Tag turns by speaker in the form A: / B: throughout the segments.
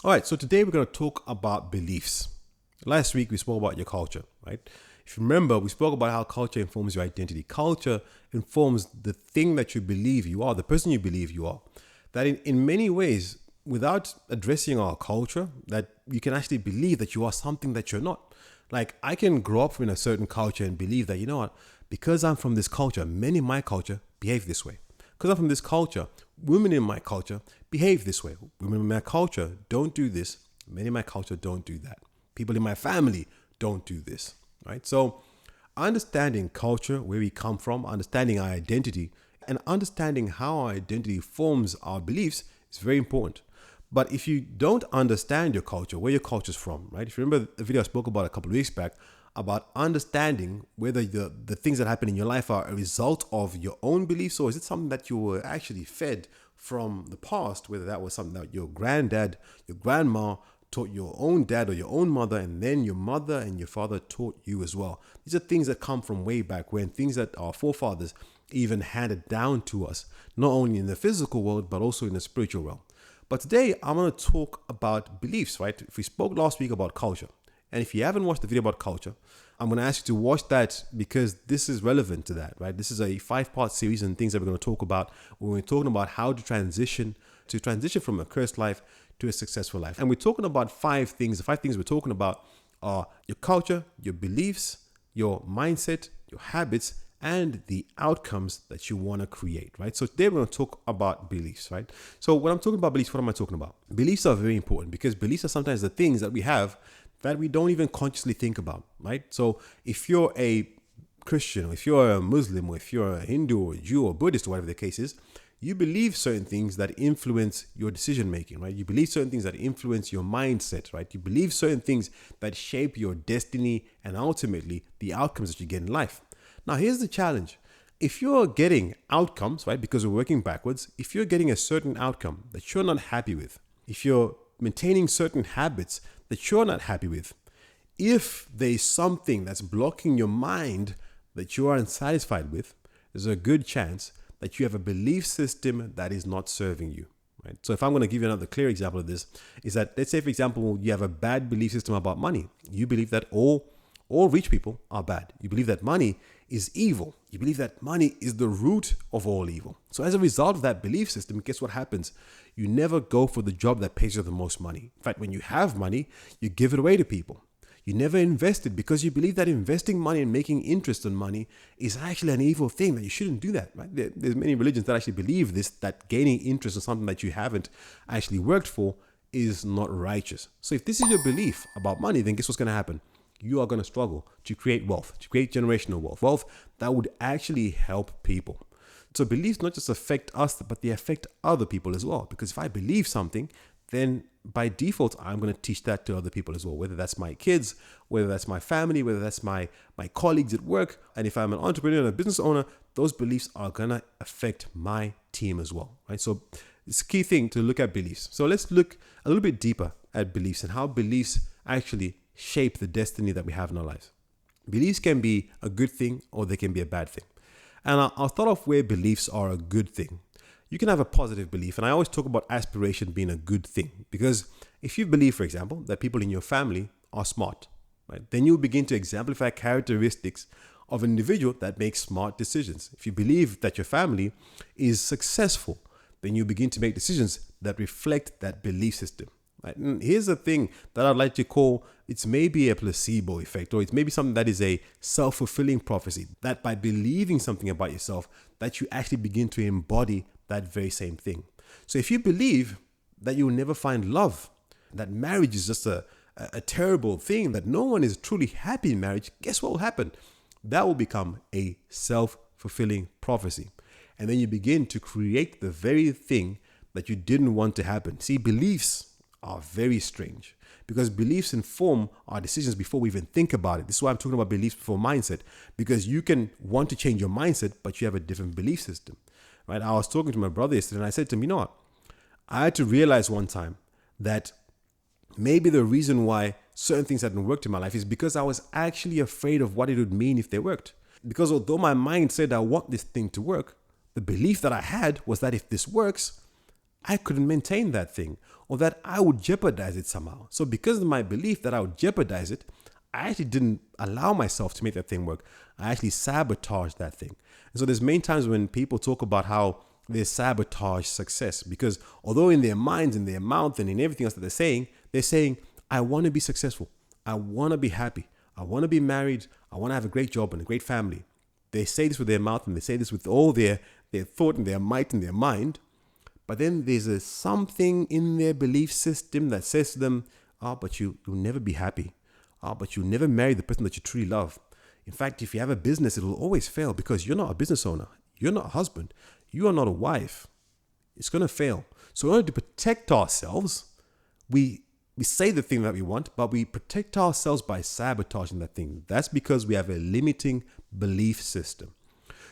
A: All right, so today we're going to talk about beliefs. Last week we spoke about your culture, right? If you remember, we spoke about how culture informs your identity. Culture informs the thing that you believe you are, the person you believe you are. That in many ways, without addressing our culture, that you can actually believe that you are something that you're not. Like I can grow up in a certain culture and believe that, you know what, because I'm from this culture, men in my culture behave this way. Because I'm from this culture, women in my culture behave this way. Women in my culture don't do this. Men in my culture don't do that. People in my family don't do this, right? So understanding culture, where we come from, understanding our identity, and understanding how our identity forms our beliefs is very important. But if you don't understand your culture, where your culture is from, right? If you remember the video I spoke about a couple of weeks back about understanding whether the things that happen in your life are a result of your own beliefs, or is it something that you were actually fed from the past, whether that was something that your granddad, your grandma taught your own dad or your own mother, and then your mother and your father taught you as well. These are things that come from way back when, things that our forefathers even handed down to us, not only in the physical world, but also in the spiritual realm. But today I'm going to talk about beliefs, right? If we spoke last week about culture, and if you haven't watched the video about culture, I'm going to ask you to watch that because this is relevant to that, right? This is a 5-part series and things that we're going to talk about when we're talking about how to transition from a cursed life to a successful life. And we're talking about 5 things. The 5 things we're talking about are your culture, your beliefs, your mindset, your habits, and the outcomes that you want to create, right? So today we're going to talk about beliefs, right? So when I'm talking about beliefs, what am I talking about? Beliefs are very important because beliefs are sometimes the things that we have that we don't even consciously think about, right? So if you're a Christian, or if you're a Muslim, or if you're a Hindu or a Jew or Buddhist or whatever the case is, you believe certain things that influence your decision making, right? You believe certain things that influence your mindset, right? You believe certain things that shape your destiny and ultimately the outcomes that you get in life. Now, here's the challenge. If you're getting outcomes, right, because we're working backwards, if you're getting a certain outcome that you're not happy with, if you're maintaining certain habits that you're not happy with, if there's something that's blocking your mind that you are unsatisfied with, there's a good chance that you have a belief system that is not serving you, right? So if I'm going to give you another clear example of this, is that let's say, for example, you have a bad belief system about money. You believe that all rich people are bad. You believe that money is evil. You believe that money is the root of all evil. So as a result of that belief system, guess what happens? You never go for the job that pays you the most money. In fact, when you have money, you give it away to people. You never invest it because you believe that investing money and making interest on money is actually an evil thing, that you shouldn't do that, right? There's many religions that actually believe this, that gaining interest on something that you haven't actually worked for is not righteous. So if this is your belief about money, then guess what's going to happen? You are going to struggle to create wealth, to create generational wealth that would actually help people. So beliefs not just affect us, but they affect other people as well. Because if I believe something, then by default, I'm going to teach that to other people as well, whether that's my kids, whether that's my family, whether that's my colleagues at work. And if I'm an entrepreneur and a business owner, those beliefs are going to affect my team as well, right? So it's a key thing to look at beliefs. So let's look a little bit deeper at beliefs and how beliefs actually shape the destiny that we have in our lives. Beliefs can be a good thing or they can be a bad thing. And I'll start off where beliefs are a good thing. You can have a positive belief, and I always talk about aspiration being a good thing, because if you believe, for example, that people in your family are smart, right, then you'll begin to exemplify characteristics of an individual that makes smart decisions. If you believe that your family is successful, then you begin to make decisions that reflect that belief system. Right? And here's the thing that I'd like to call, it's maybe a placebo effect, or it's maybe something that is a self-fulfilling prophecy, that by believing something about yourself, that you actually begin to embody that very same thing. So if you believe that you will never find love, that marriage is just a terrible thing, that no one is truly happy in marriage, guess what will happen? That will become a self-fulfilling prophecy. And then you begin to create the very thing that you didn't want to happen. See, beliefs are very strange because beliefs inform our decisions before we even think about it. This is why I'm talking about beliefs before mindset, because you can want to change your mindset, but you have a different belief system, right? I was talking to my brother yesterday and I said to him, you know what? I had to realize one time that maybe the reason why certain things hadn't worked in my life is because I was actually afraid of what it would mean if they worked. Because although my mind said I want this thing to work, the belief that I had was that if this works, I couldn't maintain that thing, or that I would jeopardize it somehow. So because of my belief that I would jeopardize it, I actually didn't allow myself to make that thing work. I actually sabotaged that thing. And so there's many times when people talk about how they sabotage success, because although in their minds, in their mouth, and in everything else that they're saying, I want to be successful. I want to be happy. I want to be married. I want to have a great job and a great family. They say this with their mouth, and they say this with all their thought and their might and their mind. But then there's something in their belief system that says to them, but you'll never be happy. But you'll never marry the person that you truly love. In fact, if you have a business, it will always fail because you're not a business owner. You're not a husband. You are not a wife. It's going to fail. So in order to protect ourselves, we say the thing that we want, but we protect ourselves by sabotaging that thing. That's because we have a limiting belief system.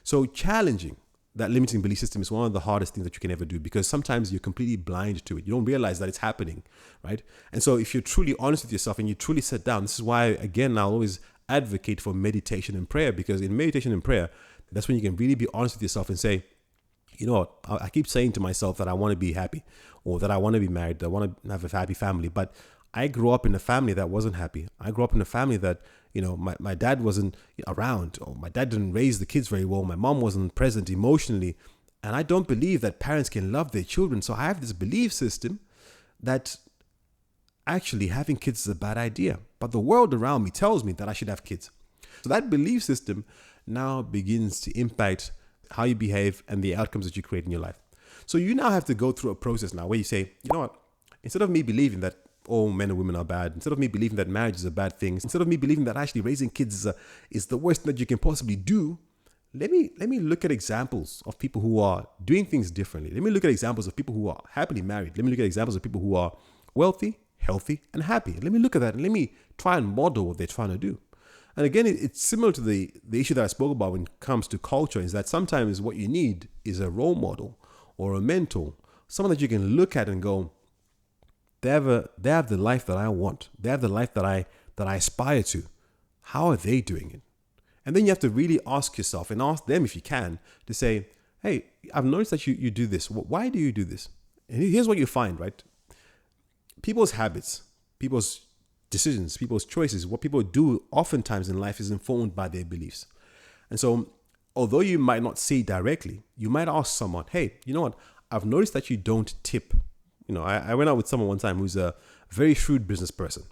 A: So challenging that limiting belief system is one of the hardest things that you can ever do, because sometimes you're completely blind to it. You don't realize that it's happening, right? And so if you're truly honest with yourself and you truly sit down, this is why, again, I'll always advocate for meditation and prayer, because in meditation and prayer, that's when you can really be honest with yourself and say, you know what, I keep saying to myself that I want to be happy, or that I want to be married, that I want to have a happy family. But I grew up in a family that wasn't happy. I grew up in a family that, my dad wasn't around, or my dad didn't raise the kids very well. My mom wasn't present emotionally. And I don't believe that parents can love their children. So I have this belief system that actually having kids is a bad idea. But the world around me tells me that I should have kids. So that belief system now begins to impact how you behave and the outcomes that you create in your life. So you now have to go through a process now where you say, you know what, instead of me believing that all men and women are bad, instead of me believing that marriage is a bad thing, instead of me believing that actually raising kids is the worst that you can possibly do, let me look at examples of people who are doing things differently. Let me look at examples of people who are happily married. Let me look at examples of people who are wealthy, healthy, and happy. Let me look at that and let me try and model what they're trying to do. And again, it's similar to the issue that I spoke about when it comes to culture, is that sometimes what you need is a role model or a mentor, someone that you can look at and go, they have the life that I want. They have the life that I aspire to. How are they doing it? And then you have to really ask yourself, and ask them if you can, to say, hey, I've noticed that you do this. Why do you do this? And here's what you find, right? People's habits, people's decisions, people's choices, what people do oftentimes in life is informed by their beliefs. And so although you might not see it directly, you might ask someone, hey, you know what? I've noticed that you don't tip. I went out with someone one time who's a very shrewd business person.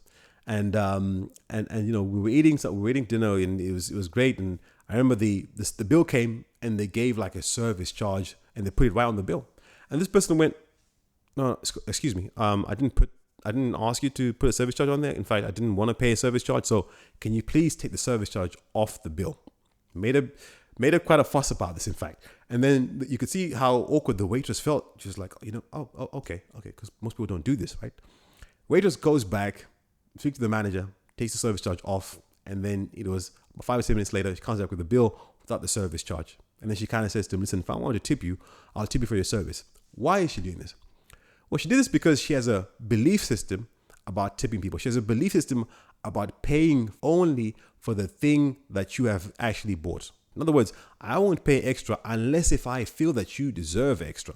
A: And we were eating dinner, and it was great. And I remember the bill came, and they gave like a service charge, and they put it right on the bill. And this person went, no, excuse me, I didn't ask you to put a service charge on there. In fact, I didn't want to pay a service charge. So can you please take the service charge off the bill? Made a quite a fuss about this, in fact. And then you could see how awkward the waitress felt. She was like, okay, because most people don't do this, right? Waitress goes back, speaks to the manager, takes the service charge off, and then it was 5 or 7 minutes later, she comes back with the bill without the service charge. And then she kind of says to him, listen, if I want to tip you, I'll tip you for your service. Why is she doing this? Well, she did this because she has a belief system about tipping people. She has a belief system about paying only for the thing that you have actually bought. In other words, I won't pay extra unless if I feel that you deserve extra.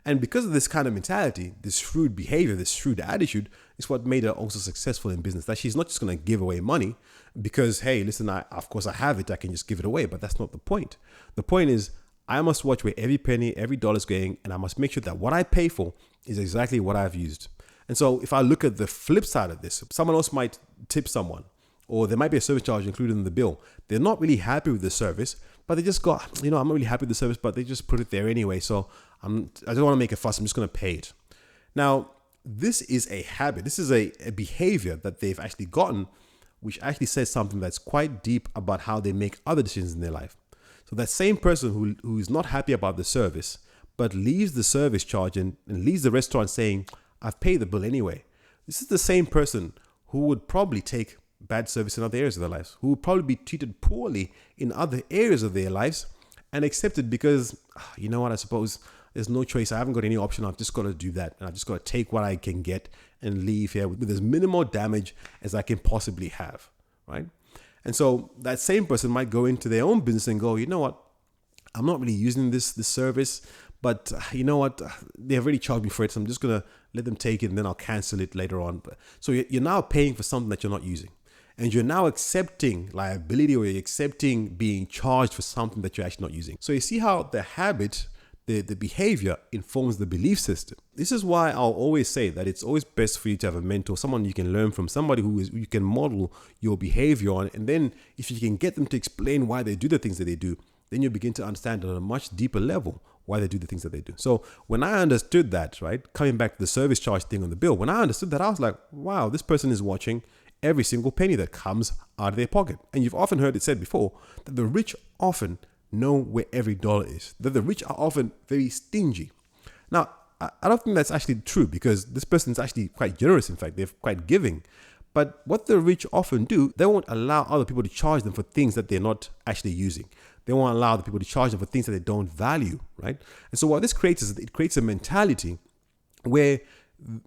A: And because of this kind of mentality, this shrewd behavior, this shrewd attitude is what made her also successful in business. That she's not just going to give away money because, hey, listen, of course I have it, I can just give it away. But that's not the point. The point is, I must watch where every penny, every dollar is going, and I must make sure that what I pay for is exactly what I've used. And so if I look at the flip side of this, someone else might tip someone, or there might be a service charge included in the bill. They're not really happy with the service, but they just got, I'm not really happy with the service, but they just put it there anyway. So I don't want to make a fuss. I'm just going to pay it. Now, this is a habit. This is a behavior that they've actually gotten, which actually says something that's quite deep about how they make other decisions in their life. So that same person who is not happy about the service, but leaves the service charge and leaves the restaurant saying, I've paid the bill anyway. This is the same person who would probably take bad service in other areas of their lives, who would probably be treated poorly in other areas of their lives and accepted because, I suppose there's no choice. I haven't got any option. I've just got to do that. And I've just got to take what I can get and leave here with as minimal damage as I can possibly have, right? And so that same person might go into their own business and go, you know what? I'm not really using this service, but you know what? They've already charged me for it, so I'm just going to let them take it and then I'll cancel it later on. So you're now paying for something that you're not using. And you're now accepting liability, or you're accepting being charged for something that you're actually not using. So you see how the habit, the behavior informs the belief system. This is why I'll always say that it's always best for you to have a mentor, someone you can learn from, somebody who you can model your behavior on. And then if you can get them to explain why they do the things that they do, then you begin to understand at a much deeper level why they do the things that they do. So when I understood that, right, coming back to the service charge thing on the bill, when I understood that, I was like, wow, this person is watching every single penny that comes out of their pocket. And you've often heard it said before that the rich often know where every dollar is, that the rich are often very stingy. Now, I don't think that's actually true, because this person is actually quite generous. In fact, they're quite giving. But what the rich often do, they won't allow other people to charge them for things that they're not actually using. They won't allow other people to charge them for things that they don't value, right? And so what this creates is it creates a mentality where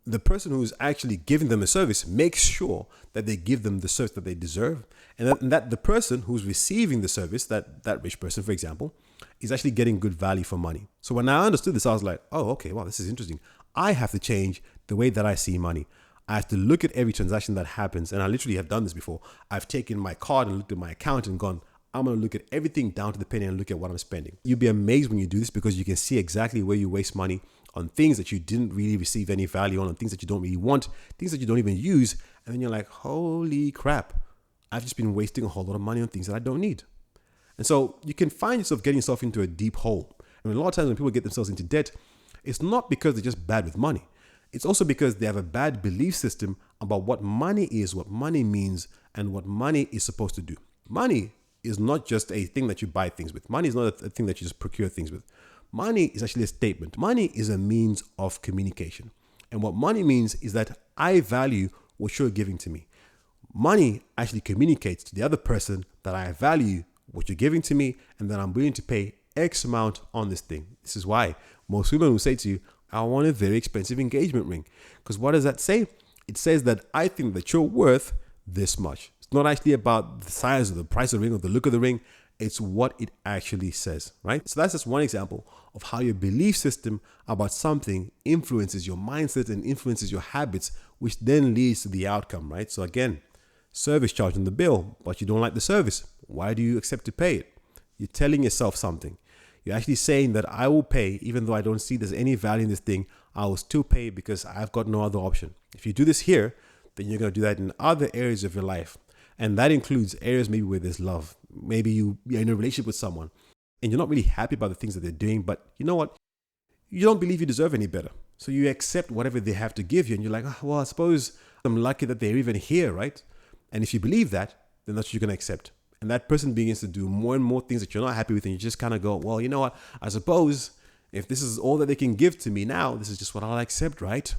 A: the person who's actually giving them a service makes sure that they give them the service that they deserve, and that the person who's receiving the service, that rich person, for example, is actually getting good value for money. So when I understood this, I was like, oh, okay, wow, this is interesting. I have to change the way that I see money. I have to look at every transaction that happens, and I literally have done this before. I've taken my card and looked at my account and gone, I'm going to look at everything down to the penny and look at what I'm spending. You'll be amazed when you do this, because you can see exactly where you waste money on things that you didn't really receive any value on things that you don't really want, things that you don't even use. And then you're like, holy crap, I've just been wasting a whole lot of money on things that I don't need. And so you can find yourself getting yourself into a deep hole. I mean, a lot of times when people get themselves into debt, it's not because they're just bad with money. It's also because they have a bad belief system about what money is, what money means, and what money is supposed to do. Money is not just a thing that you buy things with. Money is not a thing that you just procure things with. Money is actually a statement. Money is a means of communication. And what money means is that I value what you're giving to me. Money actually communicates to the other person that I value what you're giving to me, and that I'm willing to pay X amount on this thing. This is why most women will say to you, I want a very expensive engagement ring. Because what does that say? It says that I think that you're worth this much. It's not actually about the size or the price of the ring or the look of the ring. It's what it actually says, right? So that's just one example of how your belief system about something influences your mindset and influences your habits, which then leads to the outcome, right? So again, service charge on the bill, but you don't like the service. Why do you accept to pay it? You're telling yourself something. You're actually saying that I will pay, even though I don't see there's any value in this thing, I will still pay because I've got no other option. If you do this here, then you're going to do that in other areas of your life. And that includes areas maybe where there's love. Maybe you're in a relationship with someone and you're not really happy about the things that they're doing, but you know what? You don't believe you deserve any better. So you accept whatever they have to give you, and you're like, oh, well, I suppose I'm lucky that they're even here, right? And if you believe that, then that's what you're going to accept. And that person begins to do more and more things that you're not happy with, and you just kind of go, well, you know what? I suppose if this is all that they can give to me now, this is just what I'll accept, right?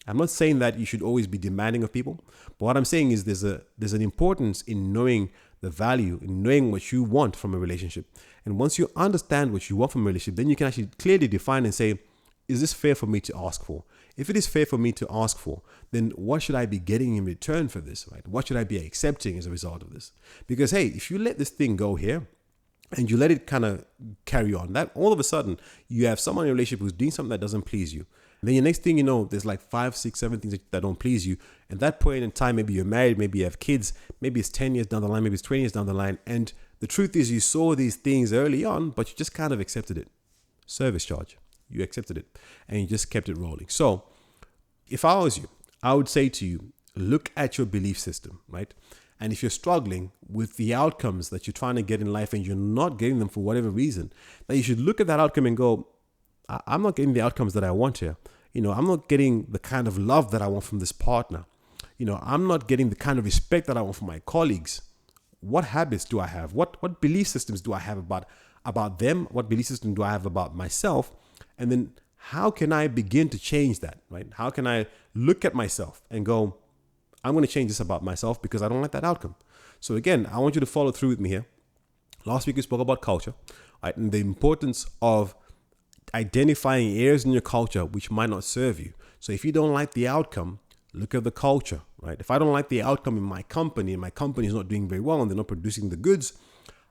A: I'm not saying that you should always be demanding of people, but what I'm saying is there's an importance in knowing the value, in knowing what you want from a relationship. And once you understand what you want from a relationship, then you can actually clearly define and say, is this fair for me to ask for? If it is fair for me to ask for, then what should I be getting in return for this, right? What should I be accepting as a result of this? Because, hey, if you let this thing go here and you let it kind of carry on, that all of a sudden you have someone in a relationship who's doing something that doesn't please you. And then the next thing you know, there's like 5, 6, 7 things that don't please you. And that point in time, maybe you're married, maybe you have kids, maybe it's 10 years down the line, maybe it's 20 years down the line. And the truth is you saw these things early on, but you just kind of accepted it. Service charge. You accepted it and you just kept it rolling. So if I was you, I would say to you, look at your belief system, right? And if you're struggling with the outcomes that you're trying to get in life and you're not getting them for whatever reason, then you should look at that outcome and go, I'm not getting the outcomes that I want here. You know, I'm not getting the kind of love that I want from this partner. You know, I'm not getting the kind of respect that I want from my colleagues. What habits do I have? What belief systems do I have about them? What belief system do I have about myself? And then how can I begin to change that, right? How can I look at myself and go, I'm going to change this about myself because I don't like that outcome. So again, I want you to follow through with me here. Last week we spoke about culture, right? And the importance of identifying areas in your culture which might not serve you. So if you don't like the outcome, look at the culture, right? If I don't like the outcome in my company and my company is not doing very well and they're not producing the goods,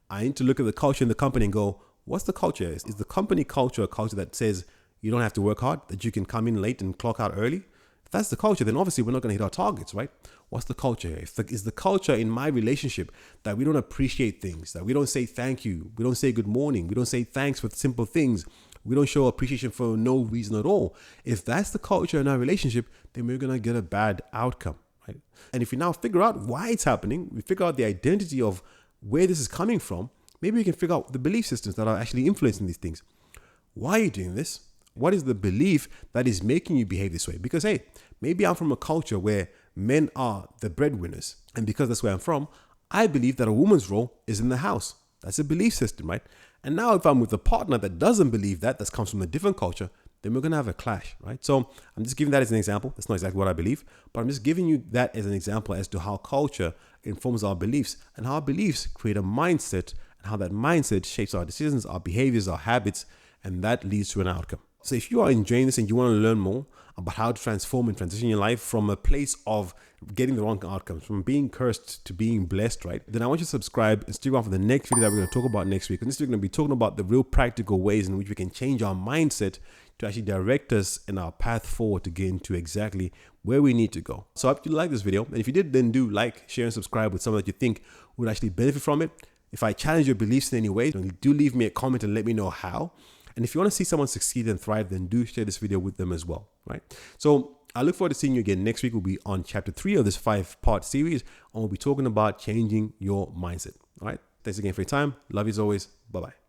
A: I need to look at the culture in the company and go, what's the culture? Is the company culture a culture that says you don't have to work hard, that you can come in late and clock out early? If that's the culture, then obviously we're not going to hit our targets, right? What's the culture here? Is the culture in my relationship that we don't appreciate things, that we don't say thank you, we don't say good morning, we don't say thanks for simple things, we don't show appreciation for no reason at all? If that's the culture in our relationship, then we're going to get a bad outcome, right? And if we now figure out why it's happening, we figure out the identity of where this is coming from, maybe we can figure out the belief systems that are actually influencing these things. Why are you doing this? What is the belief that is making you behave this way? Because, hey, maybe I'm from a culture where men are the breadwinners. And because that's where I'm from, I believe that a woman's role is in the house. That's a belief system, right? And now if I'm with a partner that doesn't believe that comes from a different culture, then we're going to have a clash, right? So I'm just giving that as an example. That's not exactly what I believe, but I'm just giving you that as an example as to how culture informs our beliefs and how our beliefs create a mindset and how that mindset shapes our decisions, our behaviors, our habits, and that leads to an outcome. So if you are enjoying this and you want to learn more about how to transform and transition your life from a place of getting the wrong outcomes, from being cursed to being blessed, right? Then I want you to subscribe and stick around for the next video that we're going to talk about next week. And this week we're going to be talking about the real practical ways in which we can change our mindset to actually direct us in our path forward to get into exactly where we need to go. So I hope you like this video. And if you did, then do like, share, and subscribe with someone that you think would actually benefit from it. If I challenge your beliefs in any way, then do leave me a comment and let me know how. And if you want to see someone succeed and thrive, then do share this video with them as well, right? So I look forward to seeing you again next week. We'll be on chapter 3 of this 5-part series, and we'll be talking about changing your mindset. All right. Thanks again for your time. Love you as always. Bye-bye.